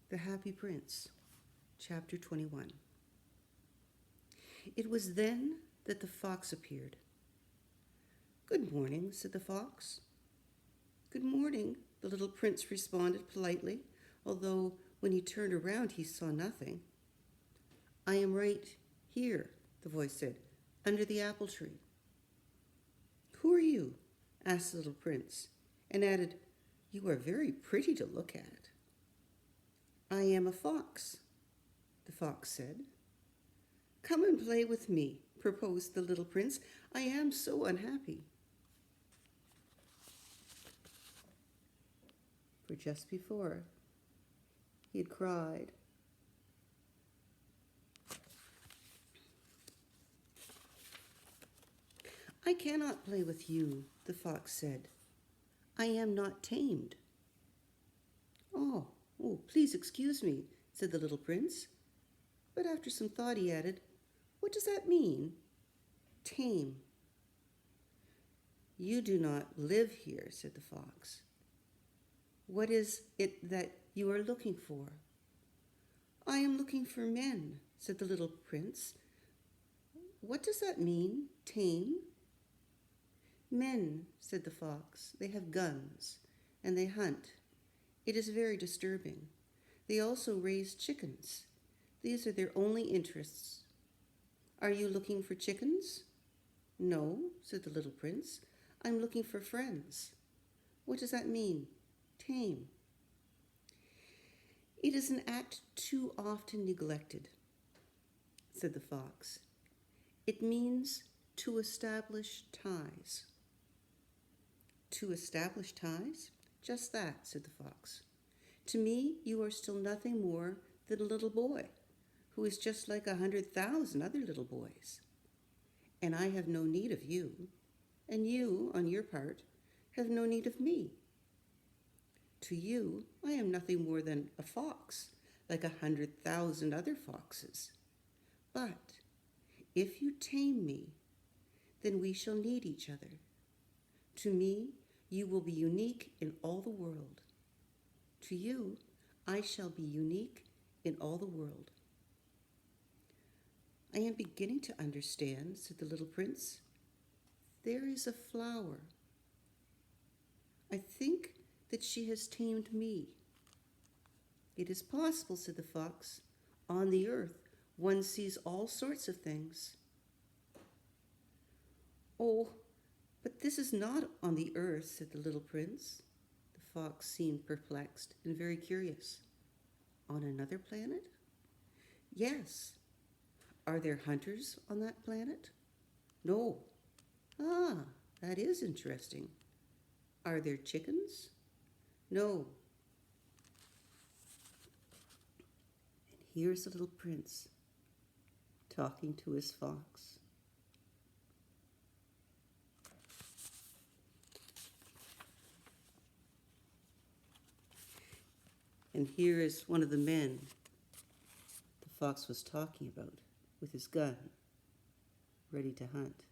The Happy Prince, Chapter 21. It was then that the fox appeared. "Good morning," said the fox. "Good morning," the little prince responded politely, although when he turned around he saw nothing. "I am right here," the voice said, "under the apple tree." "Who are you?" asked the little prince, and added, "You are very pretty to look at." "I am a fox," the fox said. "Come and play with me," proposed the little prince. "I am so unhappy." For just before, he had cried. "I cannot play with you," the fox said. "I am not tamed." Oh, please excuse me," said the little prince. But after some thought he added, "What does that mean? Tame." "You do not live here," said the fox. "What is it that you are looking for?" "I am looking for men," said the little prince. "What does that mean, tame?" "Men," said the fox. "They have guns, and they hunt. It is very disturbing. They also raise chickens. These are their only interests." "Are you looking for chickens?" "No," said the little prince. "I'm looking for friends." "What does that mean? Tame." "It is an act too often neglected," said the fox. "It means to establish ties." "To establish ties?" "Just that," said the fox. "To me, you are still nothing more than a little boy, who is just like 100,000 other little boys. And I have no need of you, and you, on your part, have no need of me. To you, I am nothing more than a fox, like 100,000 other foxes. But if you tame me, then we shall need each other. To me, you will be unique in all the world. To you, I shall be unique in all the world." "I am beginning to understand," said the little prince. "There is a flower. I think that she has tamed me." "It is possible," said the fox. "On the earth, one sees all sorts of things." "Oh, but this is not on the earth," said the little prince. The fox seemed perplexed and very curious. "On another planet?" "Yes." "Are there hunters on that planet?" "No." "Ah, that is interesting. Are there chickens?" "No." And here's the little prince talking to his fox. And here is one of the men the fox was talking about with his gun, ready to hunt.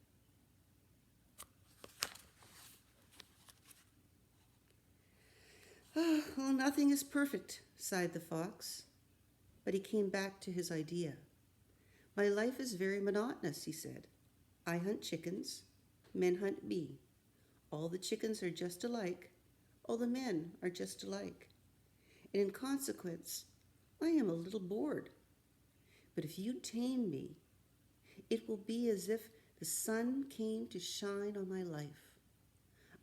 "Well, nothing is perfect," sighed the fox. But he came back to his idea. "My life is very monotonous," he said. "I hunt chickens. Men hunt me. All the chickens are just alike. All the men are just alike. And in consequence, I am a little bored. But if you tame me, it will be as if the sun came to shine on my life.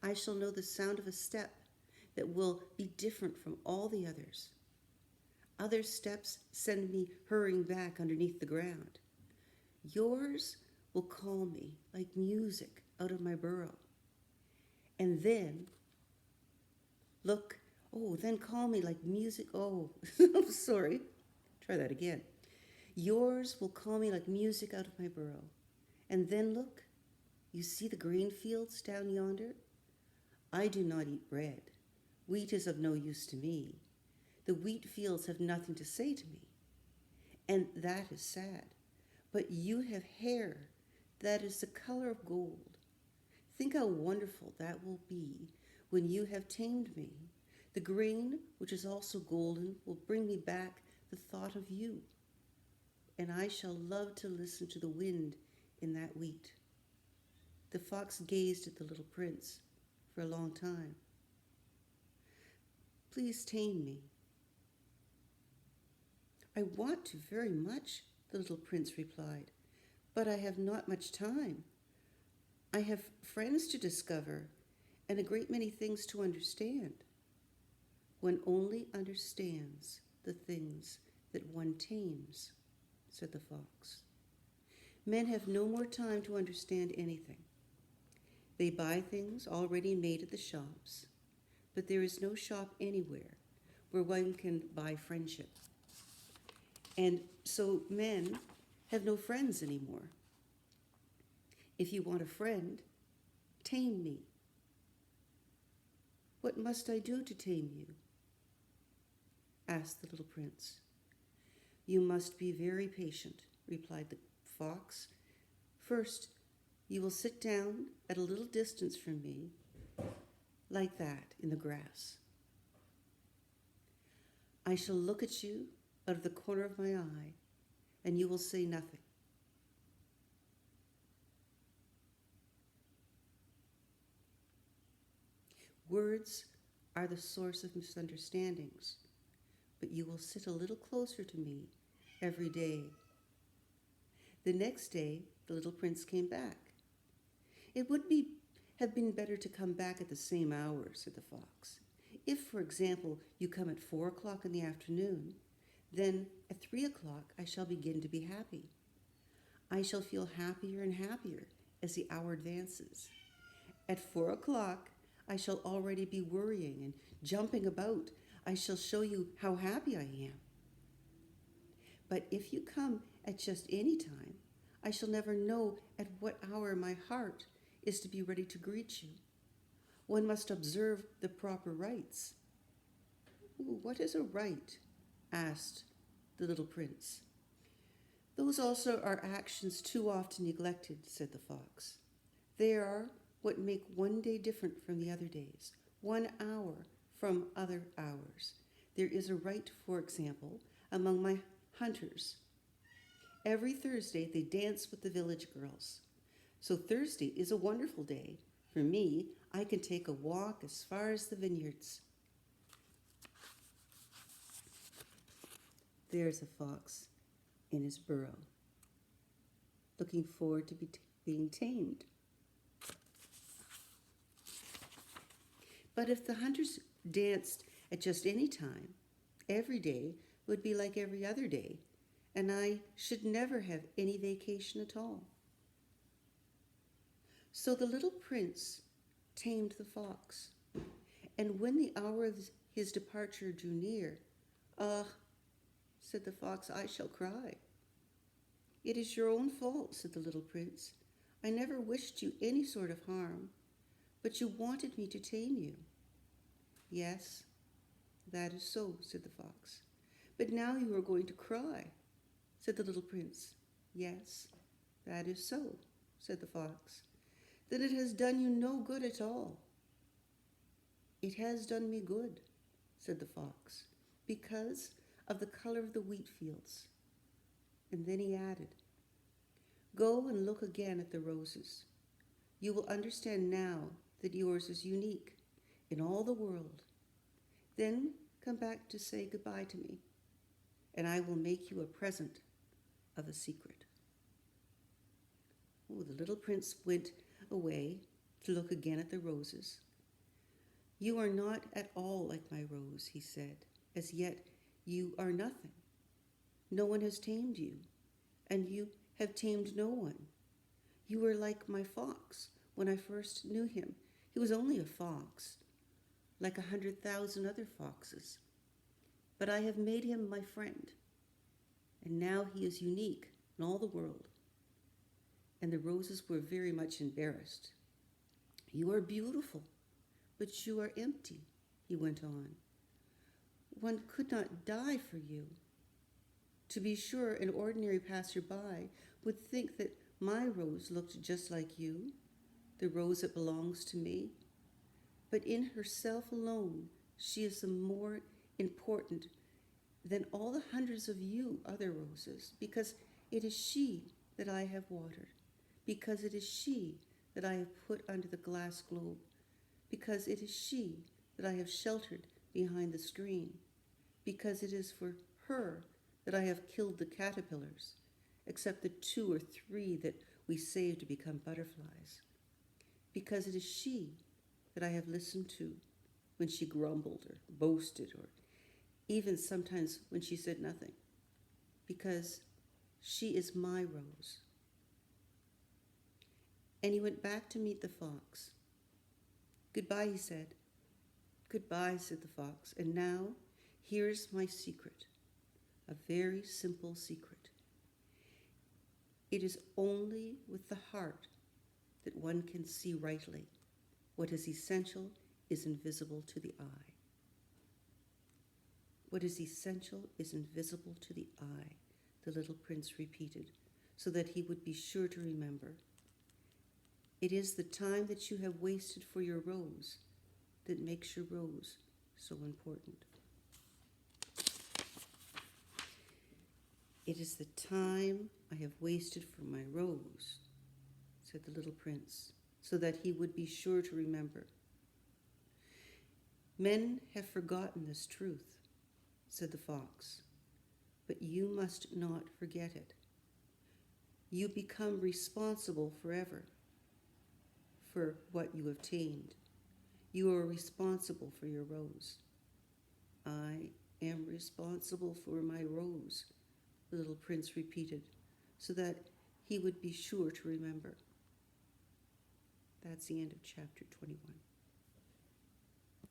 I shall know the sound of a step that will be different from all the others. Other steps send me hurrying back underneath the ground. Yours will call me like music out of my burrow. And then, then call me like music. I'm sorry. Try that again. Yours will call me like music out of my burrow. And then look, you see the grain fields down yonder? I do not eat bread. Wheat is of no use to me. The wheat fields have nothing to say to me. And that is sad. But you have hair that is the color of gold. Think how wonderful that will be when you have tamed me. The grain, which is also golden, will bring me back the thought of you, and I shall love to listen to the wind in that wheat. The fox gazed at the little prince for a long time. Please tame me. I want to very much, the little prince replied, but I have not much time. I have friends to discover and a great many things to understand. One only understands the things that one tames, said the fox. Men have no more time to understand anything. They buy things already made at the shops, but there is no shop anywhere where one can buy friendship. And so men have no friends anymore. If you want a friend, tame me. What must I do to tame you? Asked the little prince. You must be very patient, replied the fox. First, you will sit down at a little distance from me, like that, in the grass. I shall look at you out of the corner of my eye, and you will say nothing. Words are the source of misunderstandings, but you will sit a little closer to me every day. The next day, the little prince came back. It would have been better to come back at the same hour, said the fox. If, for example, you come at 4 o'clock in the afternoon, then at 3 o'clock I shall begin to be happy. I shall feel happier and happier as the hour advances. At 4 o'clock, I shall already be worrying and jumping about. I shall show you how happy I am. But if you come at just any time, I shall never know at what hour my heart is to be ready to greet you. One must observe the proper rites. What is a rite? Asked the little prince. Those also are actions too often neglected, said the fox. They are what make one day different from the other days, 1 hour from other hours. There is a rite, for example, among my hunters. Every Thursday they dance with the village girls. So Thursday is a wonderful day. For me, I can take a walk as far as the vineyards. There's a fox in his burrow, looking forward to being tamed. But if the hunters danced at just any time, every day would be like every other day, and I should never have any vacation at all. So the little prince tamed the fox, and when the hour of his departure drew near, "Ah," said the fox, "I shall cry." "It is your own fault," said the little prince. "I never wished you any sort of harm, but you wanted me to tame you." "Yes, that is so," said the fox. "But now you are going to cry," said the little prince. "Yes, that is so," said the fox. "Then it has done you no good at all." "It has done me good," said the fox, "because of the color of the wheat fields." And then he added, "Go and look again at the roses. You will understand now that yours is unique in all the world. Then come back to say goodbye to me, and I will make you a present of a secret." Oh, the little prince went away to look again at the roses. "You are not at all like my rose," he said. "As yet you are nothing. No one has tamed you, and you have tamed no one. You are like my fox when I first knew him. He was only a fox, like 100,000 other foxes. But I have made him my friend, and now he is unique in all the world." And the roses were very much embarrassed. "You are beautiful, but you are empty," he went on. "One could not die for you. To be sure, an ordinary passer-by would think that my rose looked just like you, the rose that belongs to me. But in herself alone, She is the more important than all the hundreds of you other roses, because it is she that I have watered, because it is she that I have put under the glass globe, because it is she that I have sheltered behind the screen, because it is for her that I have killed the caterpillars, except the 2 or 3 that we save to become butterflies, because it is she that I have listened to when she grumbled or boasted, or even sometimes when she said nothing, because she is my rose. And he went back to meet the fox. Goodbye, he said. Goodbye, said the fox. And now, here's my secret, a very simple secret. It is only with the heart that one can see rightly. What is essential is invisible to the eye. What is essential is invisible to the eye, the little prince repeated, so that he would be sure to remember. It is the time that you have wasted for your rose that makes your rose so important. It is the time I have wasted for my rose, said the little prince, so that he would be sure to remember. Men have forgotten this truth, said the fox, but you must not forget it. You become responsible forever for what you have tamed. You are responsible for your rose. I am responsible for my rose, the little prince repeated, so that he would be sure to remember. That's the end of chapter 21.